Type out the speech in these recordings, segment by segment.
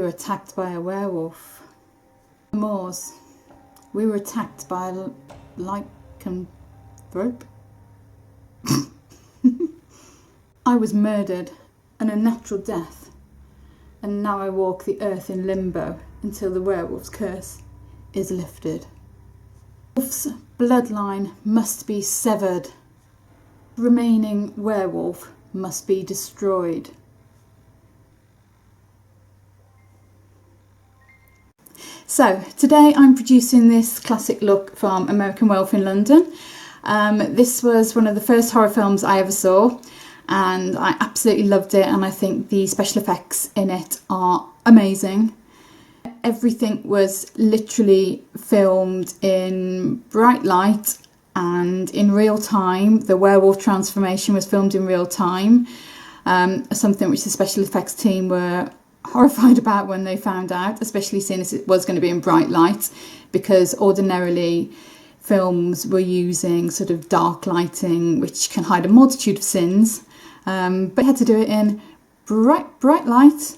We were attacked by a werewolf. The Moors. We were attacked by a lycanthrope. I was murdered, an unnatural death, and now I walk the earth in limbo until the werewolf's curse is lifted. Wolf's bloodline must be severed. Remaining werewolf must be destroyed. So today I'm producing this classic look from American Werewolf in London. This was one of the first horror films I ever saw, and I absolutely loved it, and I think the special effects in it are amazing. Everything was literally filmed in bright light and in real time. The werewolf transformation was filmed in real time, something which the special effects team were horrified about when they found out, especially seeing as it was going to be in bright light, because ordinarily films were using sort of dark lighting which can hide a multitude of sins, but they had to do it in bright light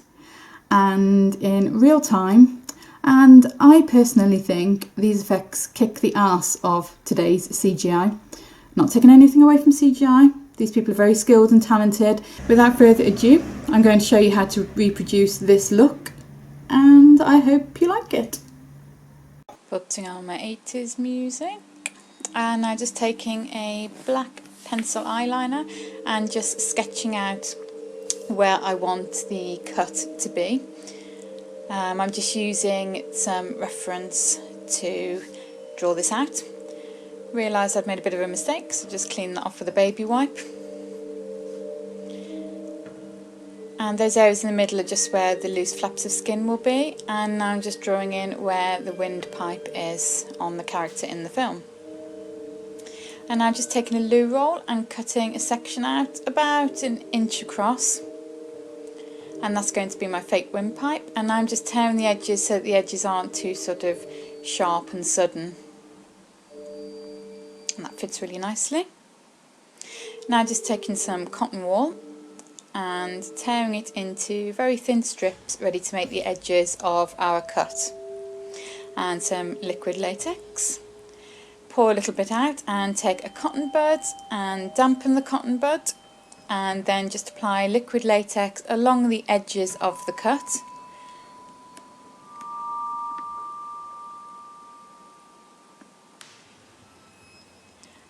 and in real time. And I personally think these effects kick the arse of today's CGI. Not taking anything away from CGI. These people are very skilled and talented. Without further ado, I'm going to show you how to reproduce this look, and I hope you like it. Putting on my 80s music, and now just taking a black pencil eyeliner and just sketching out where I want the cut to be. I'm just using some reference to draw this out. Realised I'd made a bit of a mistake, so just clean that off with a baby wipe. And those areas in the middle are just where the loose flaps of skin will be, and now I'm just drawing in where the windpipe is on the character in the film. And now I'm just taking a loo roll and cutting a section out about 1 inch across, and that's going to be my fake windpipe. And I'm just tearing the edges so that the edges aren't too sort of sharp and sudden. And that fits really nicely. Now just taking some cotton wool and tearing it into very thin strips ready to make the edges of our cut. And some liquid latex. Pour a little bit out and take a cotton bud and dampen the cotton bud, and then just apply liquid latex along the edges of the cut.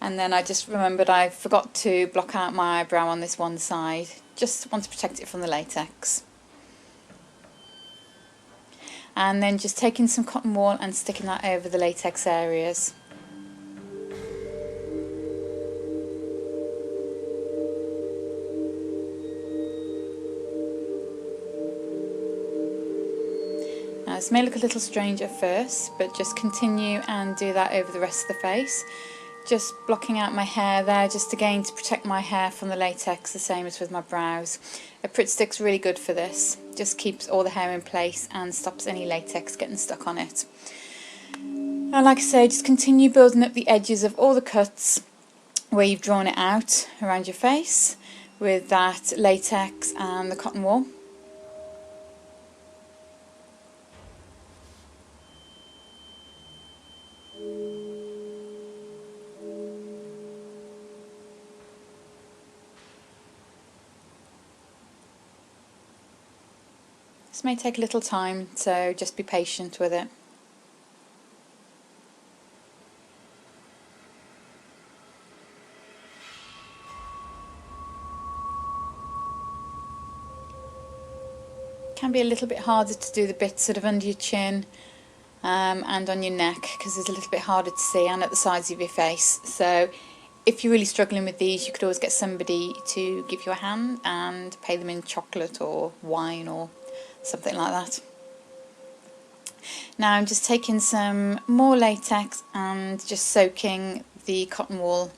And then I just remembered I forgot to block out my eyebrow on this one side. Just want to protect it from the latex. And then just taking some cotton wool and sticking that over the latex areas. Now this may look a little strange at first, but just continue and do that over the rest of the face. Just blocking out my hair there, just again to protect my hair from the latex, the same as with my brows. A Pritt Stick's really good for this, just keeps all the hair in place and stops any latex getting stuck on it. And like I say, just continue building up the edges of all the cuts where you've drawn it out around your face with that latex and the cotton wool. This may take a little time, so just be patient with it. It can be a little bit harder to do the bits sort of under your chin and on your neck, because it's a little bit harder to see, and at the sides of your face. So if you're really struggling with these, you could always get somebody to give you a hand and pay them in chocolate or wine or something like that. Now I'm just taking some more latex and just soaking the cotton wool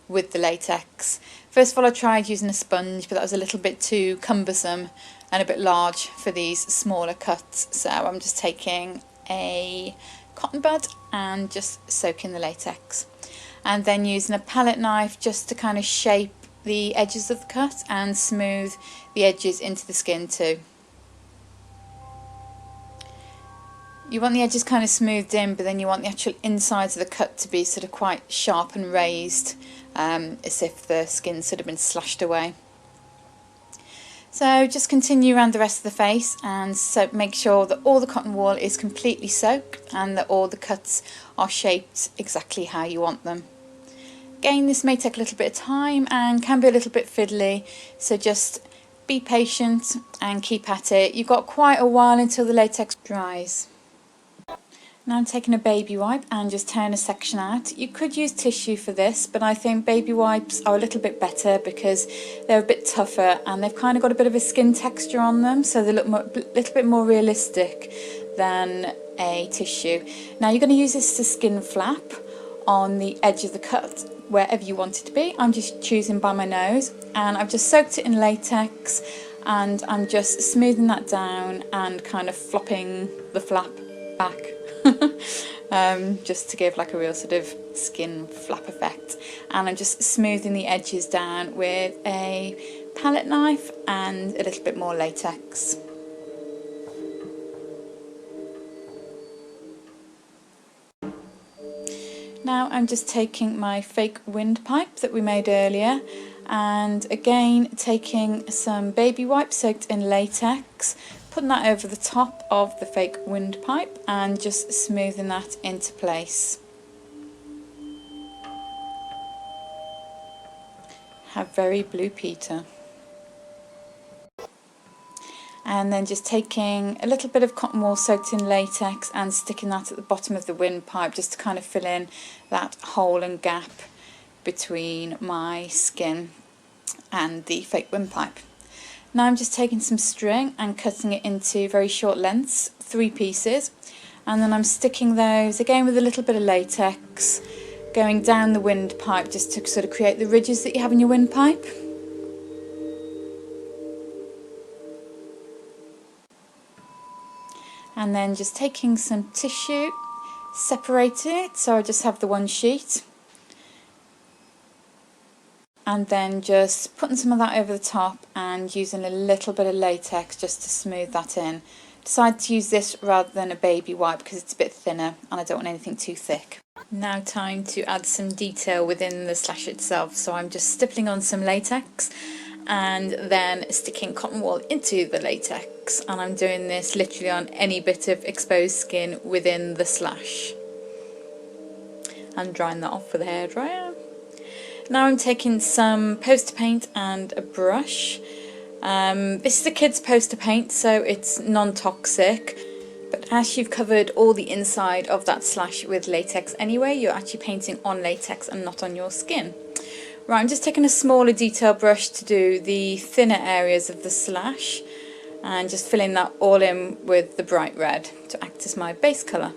with the latex. First of all I tried using a sponge, but that was a little bit too cumbersome and a bit large for these smaller cuts, so I'm just taking a cotton bud and just soaking the latex, and then using a palette knife just to kind of shape the edges of the cut and smooth the edges into the skin too. You want the edges kind of smoothed in, but then you want the actual insides of the cut to be sort of quite sharp and raised, as if the skin sort of been slashed away. So just continue around the rest of the face and so make sure that all the cotton wool is completely soaked and that all the cuts are shaped exactly how you want them. Again, this may take a little bit of time and can be a little bit fiddly, so just be patient and keep at it. You've got quite a while until the latex dries. Now I'm taking a baby wipe and just tearing a section out. You could use tissue for this, but I think baby wipes are a little bit better because they're a bit tougher and they've kind of got a bit of a skin texture on them, so they look a little bit more realistic than a tissue. Now you're going to use this to skin flap on the edge of the cut, wherever you want it to be. I'm just choosing by my nose, and I've just soaked it in latex, and I'm just smoothing that down and kind of flopping the flap back. Just to give like a real sort of skin flap effect, and I'm just smoothing the edges down with a palette knife and a little bit more latex. Now I'm just taking my fake windpipe that we made earlier, and again taking some baby wipe soaked in latex, putting that over the top of the fake windpipe and just smoothing that into place. Have very blue Peter. And then just taking a little bit of cotton wool soaked in latex and sticking that at the bottom of the windpipe just to kind of fill in that hole and gap between my skin and the fake windpipe. Now I'm just taking some string and cutting it into very short lengths, 3 pieces, and then I'm sticking those again with a little bit of latex, going down the windpipe just to sort of create the ridges that you have in your windpipe. And then just taking some tissue, separating it, so I just have the one sheet, and then just putting some of that over the top and using a little bit of latex just to smooth that in. Decided to use this rather than a baby wipe because it's a bit thinner and I don't want anything too thick. Now time to add some detail within the slash itself, so I'm just stippling on some latex and then sticking cotton wool into the latex, and I'm doing this literally on any bit of exposed skin within the slash and drying that off with a hairdryer. Now I'm taking some poster paint and a brush. This is a kid's poster paint, so it's non-toxic, but as you've covered all the inside of that slash with latex anyway, you're actually painting on latex and not on your skin. Right, I'm just taking a smaller detail brush to do the thinner areas of the slash and just filling that all in with the bright red to act as my base colour.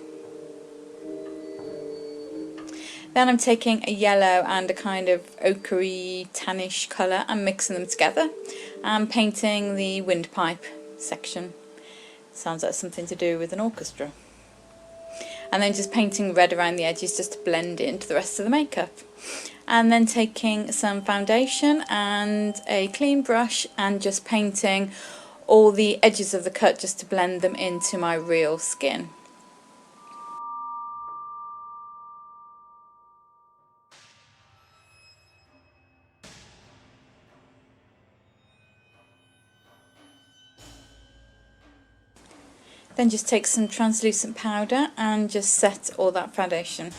Then I'm taking a yellow and a kind of ochre tannish colour and mixing them together and painting the windpipe section. Sounds like something to do with an orchestra. And then just painting red around the edges just to blend into the rest of the makeup. And then taking some foundation and a clean brush and just painting all the edges of the cut just to blend them into my real skin. Then just take some translucent powder and just set all that foundation.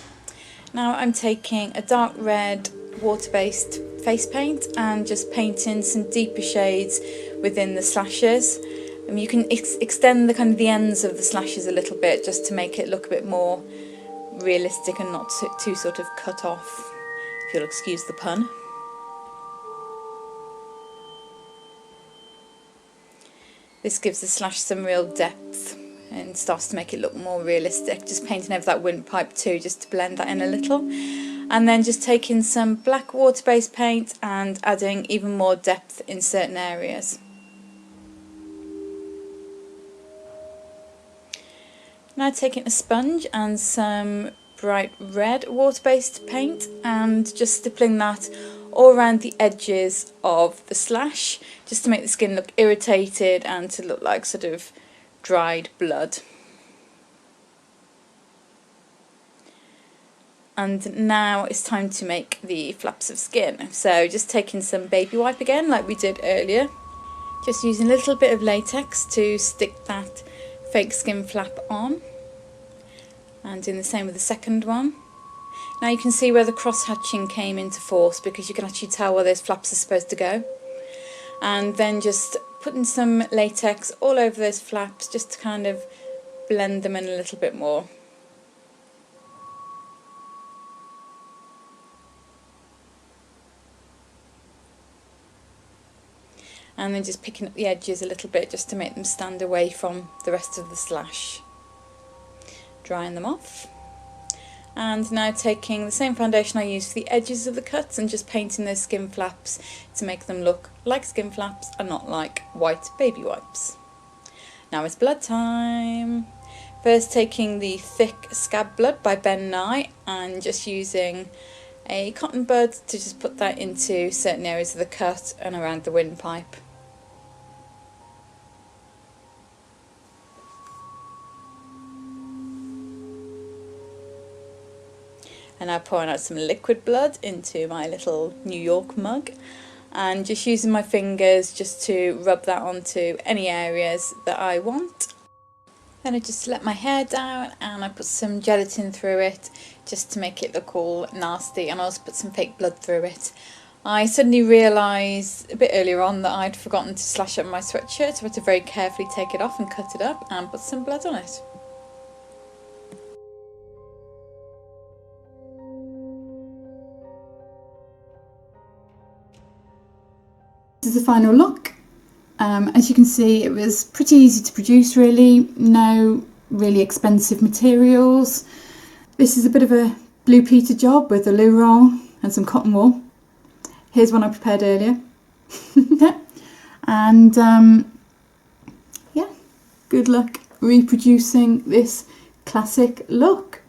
Now I'm taking a dark red water-based face paint and just painting some deeper shades within the slashes. You can extend the kind of the ends of the slashes a little bit just to make it look a bit more realistic and not too sort of cut off, if you'll excuse the pun. This gives the slash some real depth and starts to make it look more realistic. Just painting over that windpipe too, just to blend that in a little. And then just taking some black water-based paint and adding even more depth in certain areas. Now taking a sponge and some bright red water-based paint and just stippling that all around the edges of the slash, just to make the skin look irritated and to look like sort of dried blood. And now it's time to make the flaps of skin. So just taking some baby wipe again, like we did earlier. Just using a little bit of latex to stick that fake skin flap on. And doing the same with the second one. Now you can see where the cross hatching came into force, because you can actually tell where those flaps are supposed to go. And then just putting some latex all over those flaps, just to kind of blend them in a little bit more. And then just picking up the edges a little bit just to make them stand away from the rest of the slash. Drying them off. And now taking the same foundation I used for the edges of the cuts and just painting those skin flaps to make them look like skin flaps and not like white baby wipes. Now it's blood time. First taking the thick scab blood by Ben Nye and just using a cotton bud to just put that into certain areas of the cut and around the windpipe. And now pouring out some liquid blood into my little New York mug and just using my fingers just to rub that onto any areas that I want. Then I just let my hair down and I put some gelatin through it just to make it look all nasty, and I also put some fake blood through it. I suddenly realised a bit earlier on that I'd forgotten to slash up my sweatshirt, so I had to very carefully take it off and cut it up and put some blood on it. This is the final look. As you can see, it was pretty easy to produce really, no really expensive materials. This is a bit of a Blue Peter job with a loo roll and some cotton wool. Here's one I prepared earlier. And yeah, good luck reproducing this classic look.